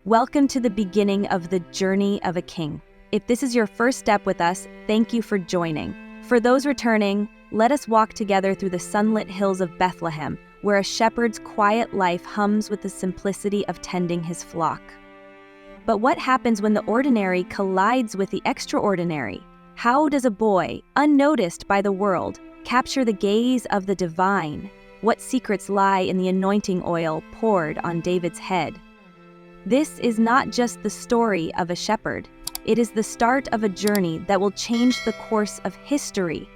Welcome to the beginning of the journey of a king. If this is your first step with us, thank you for joining. For those returning, let us walk together through the sunlit hills of Bethlehem, where a shepherd's quiet life hums with the simplicity of tending his flock. But what happens when the ordinary collides with the extraordinary? How does a boy, unnoticed by the world, capture the gaze of the divine? What secrets lie in the anointing oil poured on David's head? This is not just the story of a shepherd. It is the start of a journey that will change the course of history.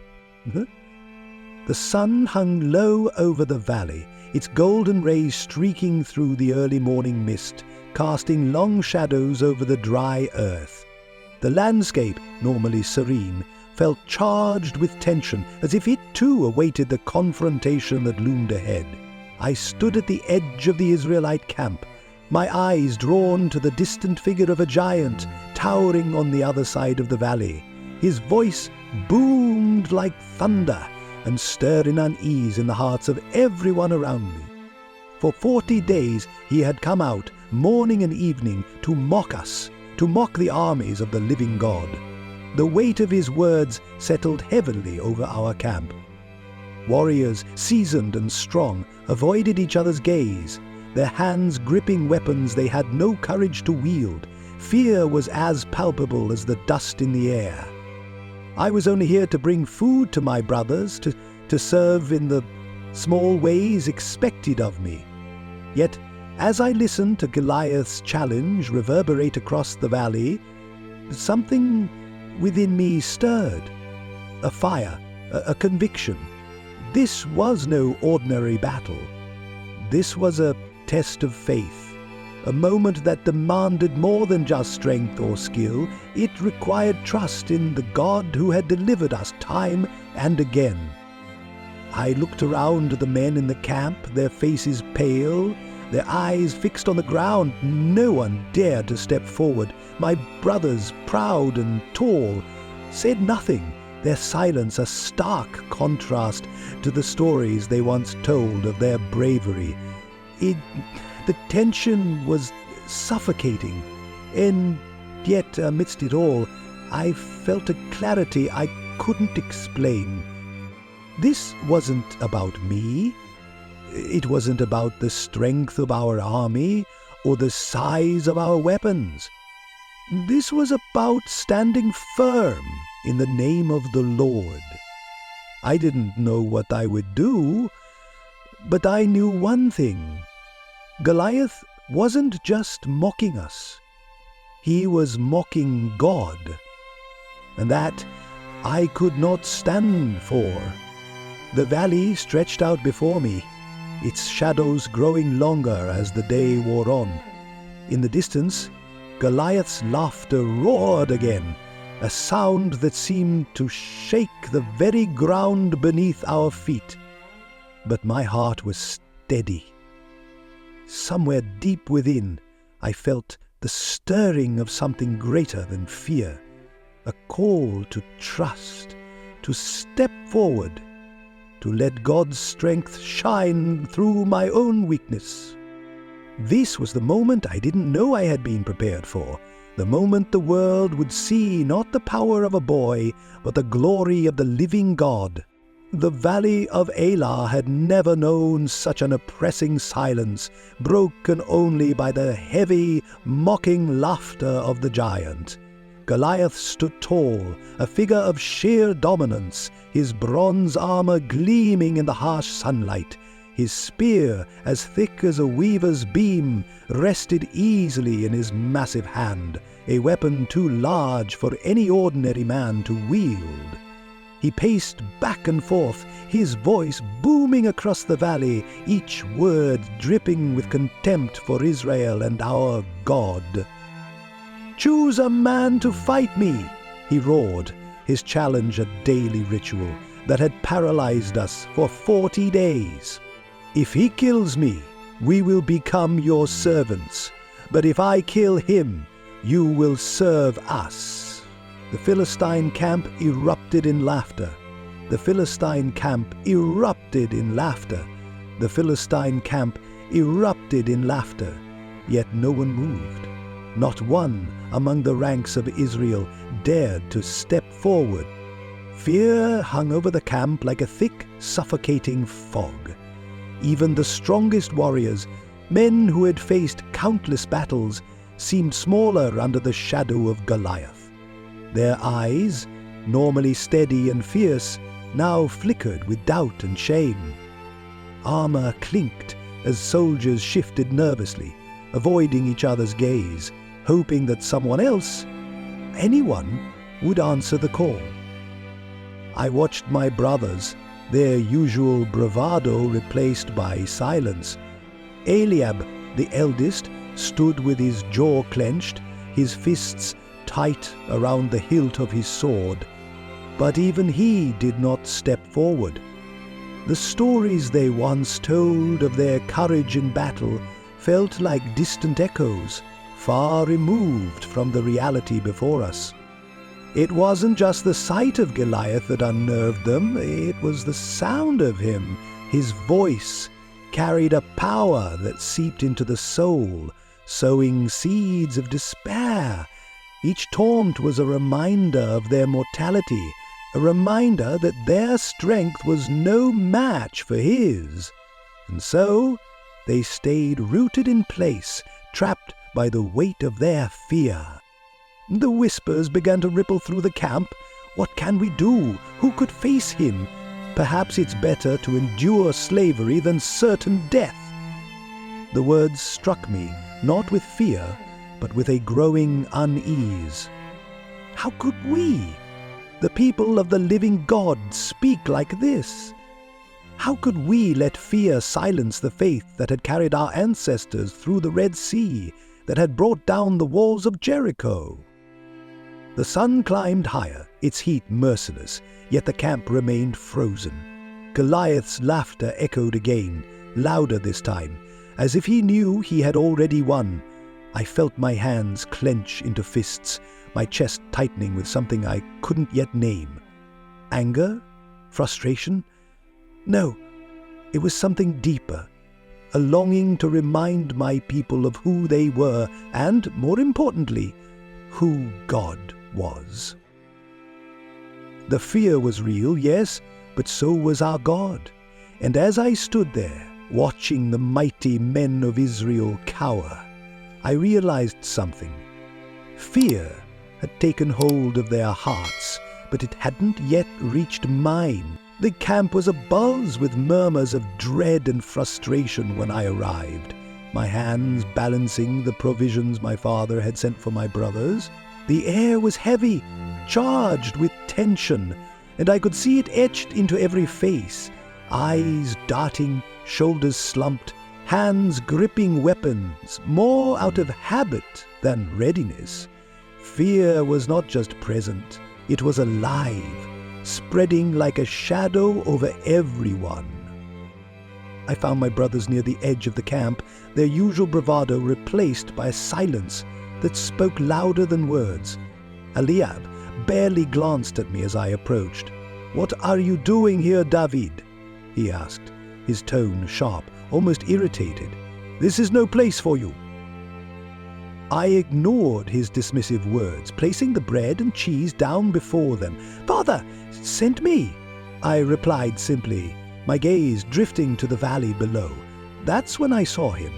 The sun hung low over the valley, its golden rays streaking through the early morning mist, casting long shadows over the dry earth. The landscape, normally serene, felt charged with tension, as if it too awaited the confrontation that loomed ahead. I stood at the edge of the Israelite camp, my eyes drawn to the distant figure of a giant towering on the other side of the valley. His voice boomed like thunder and stirred an unease in the hearts of everyone around me. For 40 days he had come out, morning and evening, to mock us, to mock the armies of the living God. The weight of his words settled heavily over our camp. Warriors, seasoned and strong, avoided each other's gaze, their hands gripping weapons they had no courage to wield. Fear was as palpable as the dust in the air. I was only here to bring food to my brothers, to serve in the small ways expected of me. Yet, as I listened to Goliath's challenge reverberate across the valley, something within me stirred. A fire, a conviction. This was no ordinary battle. This was a test of faith, a moment that demanded more than just strength or skill. It required trust in the God who had delivered us time and again. I looked around at the men in the camp, their faces pale, their eyes fixed on the ground. No one dared to step forward. My brothers, proud and tall, said nothing, their silence a stark contrast to the stories they once told of their bravery. The tension was suffocating, and yet amidst it all, I felt a clarity I couldn't explain. This wasn't about me. It wasn't about the strength of our army or the size of our weapons. This was about standing firm in the name of the Lord. I didn't know what I would do, but I knew one thing. Goliath wasn't just mocking us. He was mocking God. And that I could not stand for. The valley stretched out before me, its shadows growing longer as the day wore on. In the distance, Goliath's laughter roared again, a sound that seemed to shake the very ground beneath our feet. But my heart was steady. Somewhere deep within, I felt the stirring of something greater than fear, a call to trust, to step forward, to let God's strength shine through my own weakness. This was the moment I didn't know I had been prepared for, the moment the world would see not the power of a boy, but the glory of the living God. The valley of Elah had never known such an oppressing silence, broken only by the heavy, mocking laughter of the giant. Goliath stood tall, a figure of sheer dominance, his bronze armor gleaming in the harsh sunlight. His spear, as thick as a weaver's beam, rested easily in his massive hand, a weapon too large for any ordinary man to wield. He paced back and forth, his voice booming across the valley, each word dripping with contempt for Israel and our God. "Choose a man to fight me," he roared, his challenge a daily ritual that had paralyzed us for 40 days. "If he kills me, we will become your servants, but if I kill him, you will serve us." The Philistine camp erupted in laughter. The Philistine camp erupted in laughter. The Philistine camp erupted in laughter, yet no one moved. Not one among the ranks of Israel dared to step forward. Fear hung over the camp like a thick, suffocating fog. Even the strongest warriors, men who had faced countless battles, seemed smaller under the shadow of Goliath. Their eyes, normally steady and fierce, now flickered with doubt and shame. Armor clinked as soldiers shifted nervously, avoiding each other's gaze, hoping that someone else, anyone, would answer the call. I watched my brothers, their usual bravado replaced by silence. Eliab, the eldest, stood with his jaw clenched, his fists tight around the hilt of his sword. But even he did not step forward. The stories they once told of their courage in battle felt like distant echoes, far removed from the reality before us. It wasn't just the sight of Goliath that unnerved them, it was the sound of him. His voice carried a power that seeped into the soul, sowing seeds of despair. Each taunt was a reminder of their mortality, a reminder that their strength was no match for his. And so they stayed rooted in place, trapped by the weight of their fear. The whispers began to ripple through the camp. What can we do? Who could face him? Perhaps it's better to endure slavery than certain death. The words struck me, not with fear, but with a growing unease. How could we, the people of the living God, speak like this? How could we let fear silence the faith that had carried our ancestors through the Red Sea, that had brought down the walls of Jericho? The sun climbed higher, its heat merciless, yet the camp remained frozen. Goliath's laughter echoed again, louder this time, as if he knew he had already won. I felt my hands clench into fists, my chest tightening with something I couldn't yet name. Anger? Frustration? No, it was something deeper. A longing to remind my people of who they were and, more importantly, who God was. The fear was real, yes, but so was our God. And as I stood there, watching the mighty men of Israel cower, I realized something. Fear had taken hold of their hearts, but it hadn't yet reached mine. The camp was abuzz with murmurs of dread and frustration when I arrived, my hands balancing the provisions my father had sent for my brothers. The air was heavy, charged with tension, and I could see it etched into every face, eyes darting, shoulders slumped, hands gripping weapons, more out of habit than readiness. Fear was not just present, it was alive, spreading like a shadow over everyone. I found my brothers near the edge of the camp, their usual bravado replaced by a silence that spoke louder than words. Eliab barely glanced at me as I approached. "What are you doing here, David?" he asked, his tone sharp, almost irritated. "This is no place for you." I ignored his dismissive words, placing the bread and cheese down before them. "Father sent me," I replied simply, my gaze drifting to the valley below. That's when I saw him,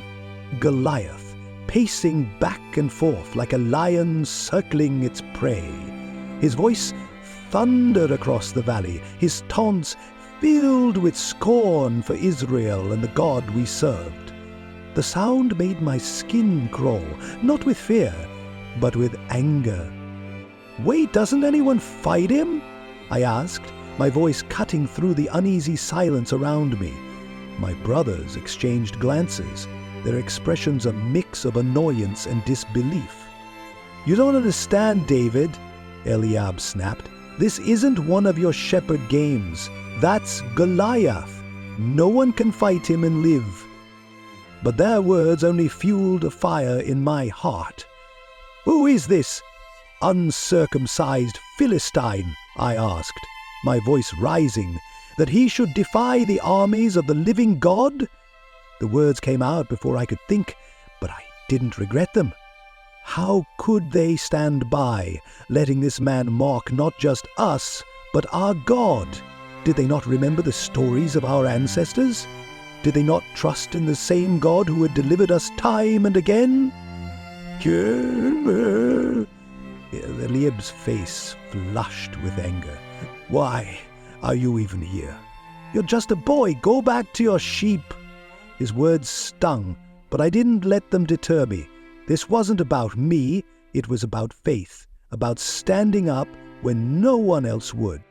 Goliath, pacing back and forth like a lion circling its prey. His voice thundered across the valley, his taunts filled with scorn for Israel and the God we served. The sound made my skin crawl, not with fear, but with anger. "Wait, doesn't anyone fight him?" I asked, my voice cutting through the uneasy silence around me. My brothers exchanged glances, their expressions a mix of annoyance and disbelief. "You don't understand, David," Eliab snapped. "This isn't one of your shepherd games. That's Goliath. No one can fight him and live." But their words only fueled a fire in my heart. "Who is this uncircumcised Philistine?" I asked, my voice rising, "that he should defy the armies of the living God?" The words came out before I could think, but I didn't regret them. How could they stand by, letting this man mock not just us, but our God? Did they not remember the stories of our ancestors? Did they not trust in the same God who had delivered us time and again? Eliab's face flushed with anger. Why are you even here? You're just a boy. Go back to your sheep. His words stung, but I didn't let them deter me. This wasn't about me. It was about faith, about standing up when no one else would.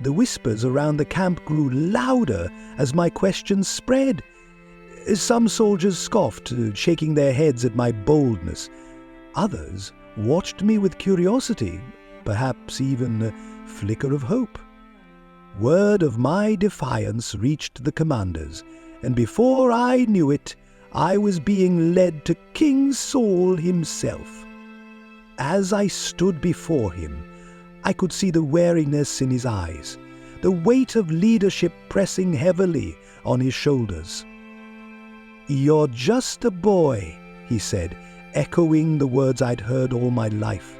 The whispers around the camp grew louder as my questions spread. Some soldiers scoffed, shaking their heads at my boldness. Others watched me with curiosity, perhaps even a flicker of hope. Word of my defiance reached the commanders, and before I knew it, I was being led to King Saul himself. As I stood before him, I could see the wariness in his eyes, the weight of leadership pressing heavily on his shoulders. "You're just a boy," he said, echoing the words I'd heard all my life.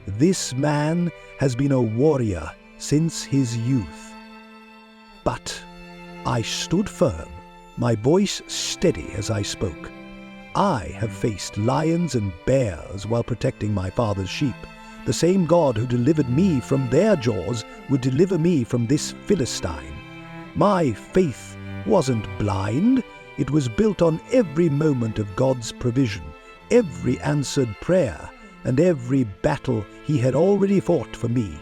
"This man has been a warrior since his youth." But I stood firm, my voice steady as I spoke. I have faced lions and bears while protecting my father's sheep. The same God who delivered me from their jaws would deliver me from this Philistine. My faith wasn't blind. It was built on every moment of God's provision, every answered prayer, and every battle he had already fought for me.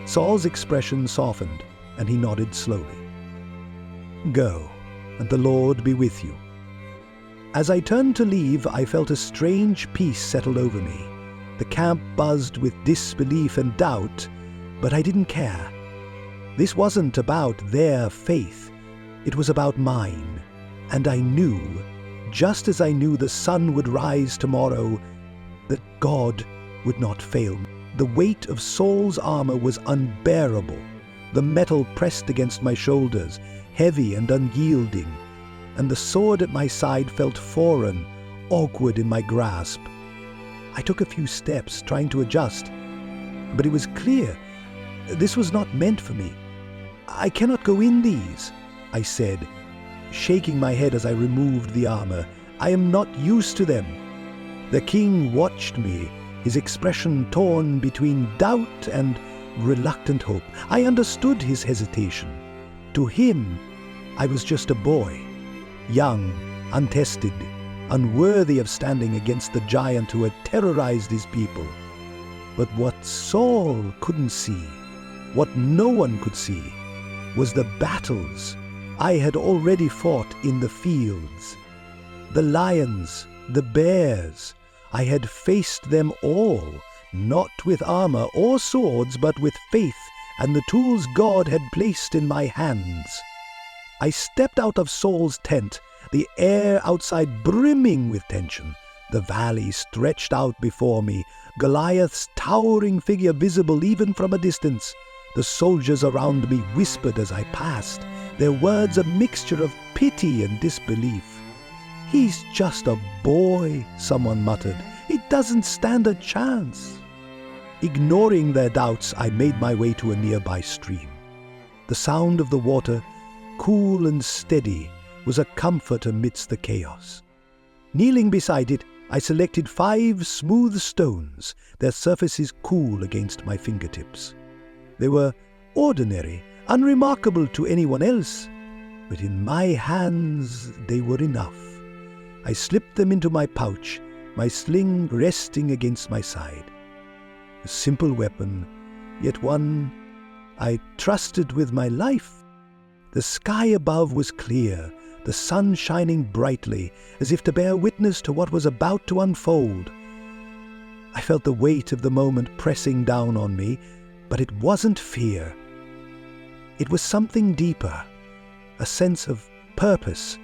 Saul's expression softened, and he nodded slowly. "Go, and the Lord be with you." As I turned to leave, I felt a strange peace settle over me. The camp buzzed with disbelief and doubt, but I didn't care. This wasn't about their faith. It was about mine. And I knew, just as I knew the sun would rise tomorrow, that God would not fail me. The weight of Saul's armor was unbearable. The metal pressed against my shoulders, heavy and unyielding, and the sword at my side felt foreign, awkward in my grasp. I took a few steps, trying to adjust, but it was clear this was not meant for me. "I cannot go in these," I said, shaking my head as I removed the armor. "I am not used to them." The king watched me, his expression torn between doubt and reluctant hope. I understood his hesitation. To him, I was just a boy, young, untested, unworthy of standing against the giant who had terrorized his people. But what Saul couldn't see, what no one could see, was the battles I had already fought in the fields. The lions, the bears, I had faced them all, not with armor or swords, but with faith and the tools God had placed in my hands. I stepped out of Saul's tent, the air outside brimming with tension. The valley stretched out before me, Goliath's towering figure visible even from a distance. The soldiers around me whispered as I passed, their words a mixture of pity and disbelief. "He's just a boy," someone muttered. "He doesn't stand a chance." Ignoring their doubts, I made my way to a nearby stream. The sound of the water, cool and steady, was a comfort amidst the chaos. Kneeling beside it, I selected 5 smooth stones, their surfaces cool against my fingertips. They were ordinary, unremarkable to anyone else, but in my hands they were enough. I slipped them into my pouch, my sling resting against my side. A simple weapon, yet one I trusted with my life. The sky above was clear, the sun shining brightly, as if to bear witness to what was about to unfold. I felt the weight of the moment pressing down on me, but it wasn't fear. It was something deeper, a sense of purpose,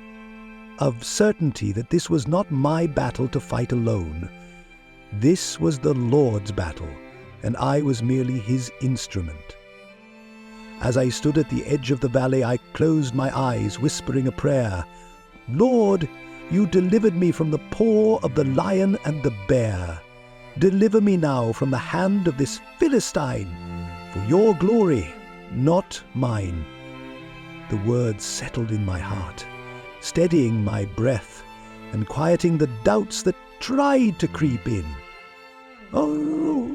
of certainty that this was not my battle to fight alone. This was the Lord's battle, and I was merely his instrument. As I stood at the edge of the valley, I closed my eyes, whispering a prayer. "Lord, You delivered me from the paw of the lion and the bear. Deliver me now from the hand of this Philistine, for your glory, not mine." The words settled in my heart, steadying my breath and quieting the doubts that tried to creep in. "Oh!"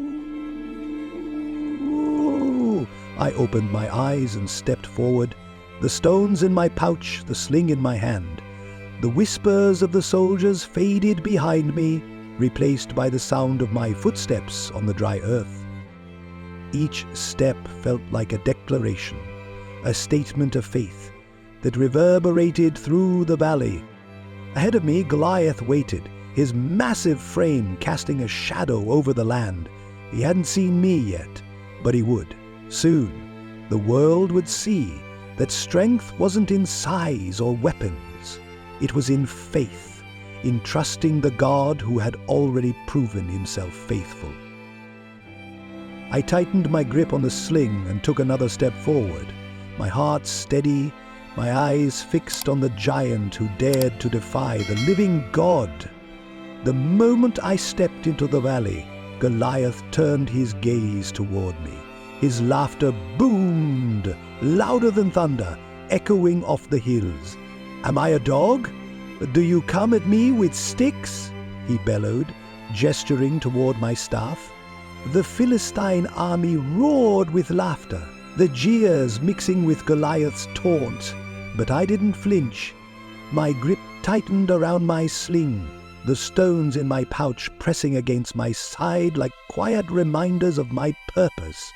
I opened my eyes and stepped forward, the stones in my pouch, the sling in my hand. The whispers of the soldiers faded behind me, replaced by the sound of my footsteps on the dry earth. Each step felt like a declaration, a statement of faith that reverberated through the valley. Ahead of me, Goliath waited, his massive frame casting a shadow over the land. He hadn't seen me yet, but he would. Soon, the world would see that strength wasn't in size or weapons. It was in faith, in trusting the God who had already proven himself faithful. I tightened my grip on the sling and took another step forward, my heart steady, my eyes fixed on the giant who dared to defy the living God. The moment I stepped into the valley, Goliath turned his gaze toward me. His laughter boomed, louder than thunder, echoing off the hills. "Am I a dog? Do you come at me with sticks?" he bellowed, gesturing toward my staff. The Philistine army roared with laughter, the jeers mixing with Goliath's taunt. But I didn't flinch. My grip tightened around my sling, the stones in my pouch pressing against my side like quiet reminders of my purpose.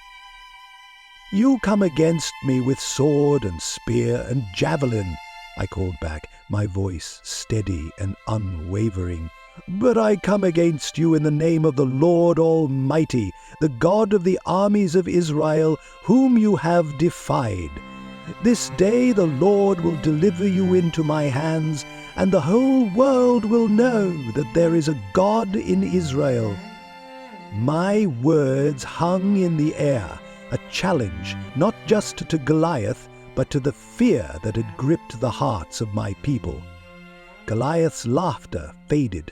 "You come against me with sword and spear and javelin," I called back, my voice steady and unwavering. "But I come against you in the name of the Lord Almighty, the God of the armies of Israel, whom you have defied. This day the Lord will deliver you into my hands, and the whole world will know that there is a God in Israel." My words hung in the air, a challenge not just to Goliath, but to the fear that had gripped the hearts of my people. Goliath's laughter faded,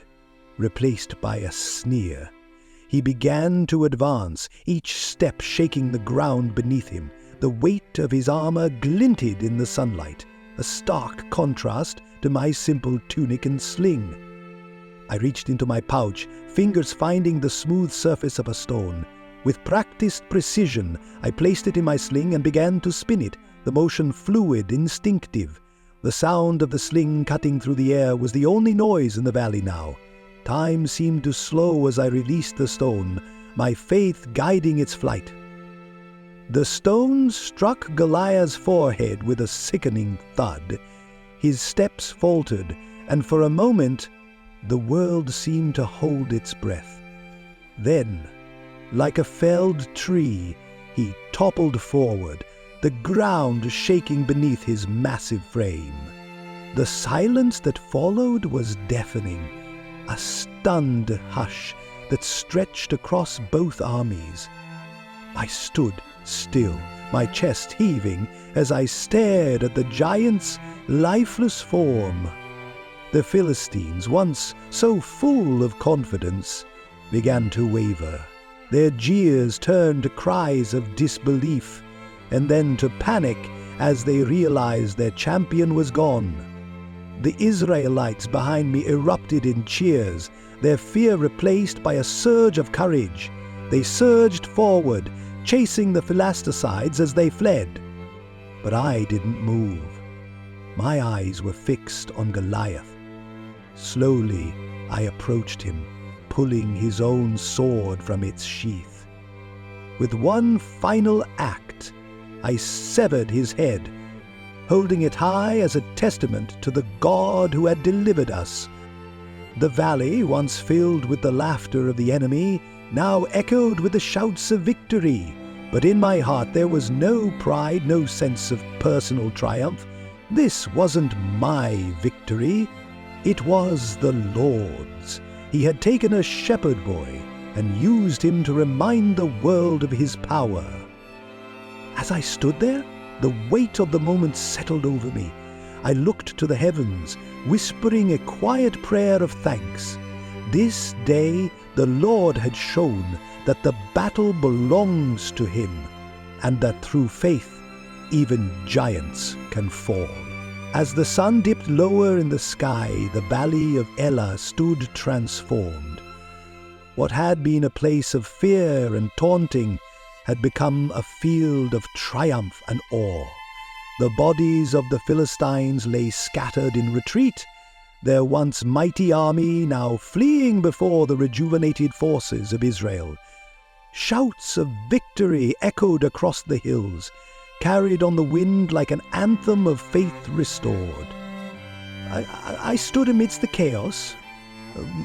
replaced by a sneer. He began to advance, each step shaking the ground beneath him. The weight of his armor glinted in the sunlight, a stark contrast to my simple tunic and sling. I reached into my pouch, fingers finding the smooth surface of a stone. With practiced precision, I placed it in my sling and began to spin it, the motion fluid, instinctive. The sound of the sling cutting through the air was the only noise in the valley now. Time seemed to slow as I released the stone, my faith guiding its flight. The stone struck Goliath's forehead with a sickening thud. His steps faltered, and for a moment, the world seemed to hold its breath. Then, like a felled tree, he toppled forward, the ground shaking beneath his massive frame. The silence that followed was deafening, a stunned hush that stretched across both armies. I stood still, my chest heaving, as I stared at the giant's lifeless form. The Philistines, once so full of confidence, began to waver. Their jeers turned to cries of disbelief, and then to panic as they realized their champion was gone. The Israelites behind me erupted in cheers, their fear replaced by a surge of courage. They surged forward, chasing the Philistines as they fled. But I didn't move. My eyes were fixed on Goliath. Slowly, I approached him, pulling his own sword from its sheath. With one final act, I severed his head, holding it high as a testament to the God who had delivered us. The valley, once filled with the laughter of the enemy, now echoed with the shouts of victory. But in my heart there was no pride, no sense of personal triumph. This wasn't my victory. It was the Lord's. He had taken a shepherd boy and used him to remind the world of his power. As I stood there, the weight of the moment settled over me. I looked to the heavens, whispering a quiet prayer of thanks. This day the Lord had shown that the battle belongs to him, and that through faith even giants can fall. As the sun dipped lower in the sky, the valley of Elah stood transformed. What had been a place of fear and taunting had become a field of triumph and awe. The bodies of the Philistines lay scattered in retreat, their once mighty army now fleeing before the rejuvenated forces of Israel. Shouts of victory echoed across the hills, carried on the wind like an anthem of faith restored. I stood amidst the chaos,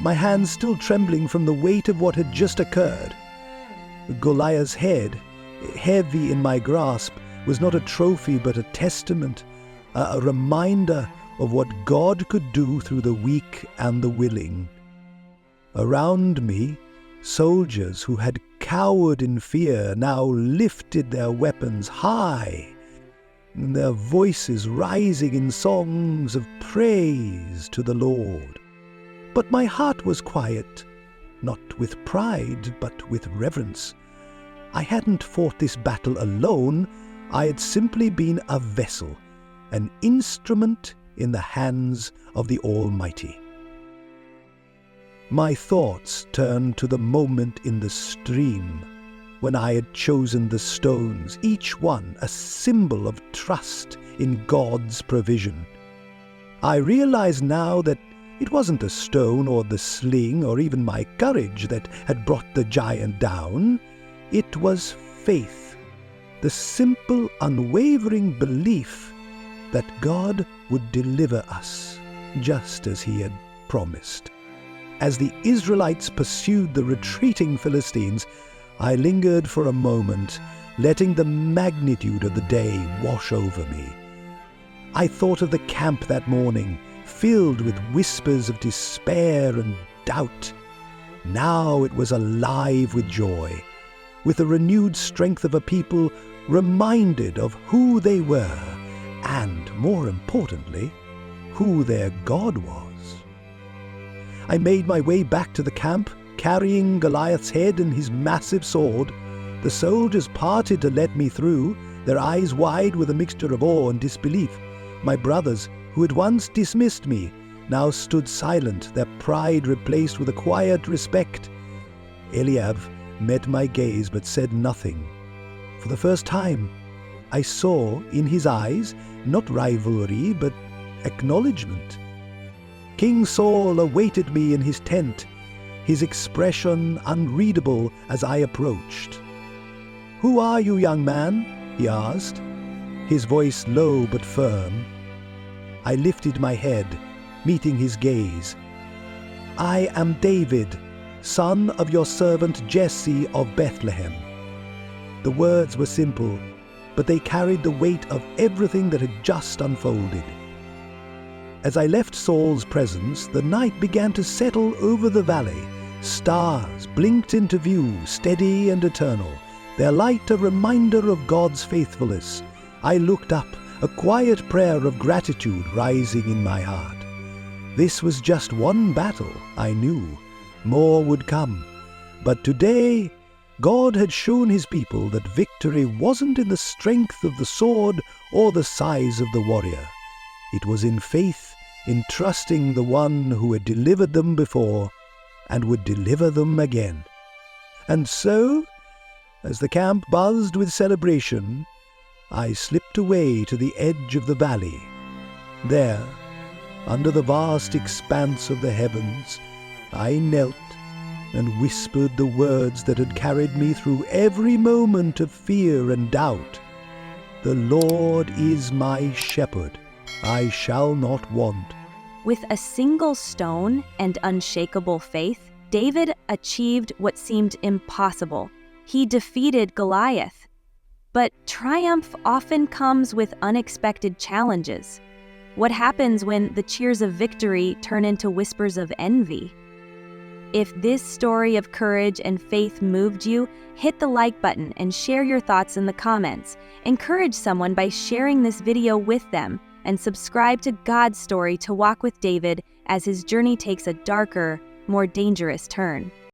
my hands still trembling from the weight of what had just occurred. Goliath's head, heavy in my grasp, was not a trophy but a testament, a reminder of what God could do through the weak and the willing. Around me, soldiers who had cowered in fear now lifted their weapons high, their voices rising in songs of praise to the Lord. But my heart was quiet, not with pride, but with reverence. I hadn't fought this battle alone. I had simply been a vessel, an instrument in the hands of the Almighty. My thoughts turned to the moment in the stream when I had chosen the stones, each one a symbol of trust in God's provision. I realized now that it wasn't a stone or the sling or even my courage that had brought the giant down. It was faith, the simple, unwavering belief that God would deliver us, just as he had promised. As the Israelites pursued the retreating Philistines, I lingered for a moment, letting the magnitude of the day wash over me. I thought of the camp that morning, filled with whispers of despair and doubt. Now it was alive with joy, with the renewed strength of a people reminded of who they were, and, more importantly, who their God was. I made my way back to the camp, carrying Goliath's head and his massive sword. The soldiers parted to let me through, their eyes wide with a mixture of awe and disbelief. My brothers, who had once dismissed me, now stood silent, their pride replaced with a quiet respect. Eliab met my gaze but said nothing. For the first time, I saw in his eyes not rivalry but acknowledgement. King Saul awaited me in his tent, his expression unreadable as I approached. "Who are you, young man?" he asked, his voice low but firm. I lifted my head, meeting his gaze. "I am David, son of your servant Jesse of Bethlehem." The words were simple, but they carried the weight of everything that had just unfolded. As I left Saul's presence, the night began to settle over the valley. Stars blinked into view, steady and eternal, their light a reminder of God's faithfulness. I looked up, a quiet prayer of gratitude rising in my heart. This was just one battle, I knew. More would come. But today, God had shown his people that victory wasn't in the strength of the sword or the size of the warrior. It was in faith, in trusting the one who had delivered them before and would deliver them again. And so, as the camp buzzed with celebration, I slipped away to the edge of the valley. There, under the vast expanse of the heavens, I knelt and whispered the words that had carried me through every moment of fear and doubt. "The Lord is my shepherd, I shall not want." With a single stone and unshakable faith, David achieved what seemed impossible. He defeated Goliath. But triumph often comes with unexpected challenges. What happens when the cheers of victory turn into whispers of envy? If this story of courage and faith moved you, hit the like button and share your thoughts in the comments. Encourage someone by sharing this video with them. and subscribe to God's story to walk with David as his journey takes a darker, more dangerous turn.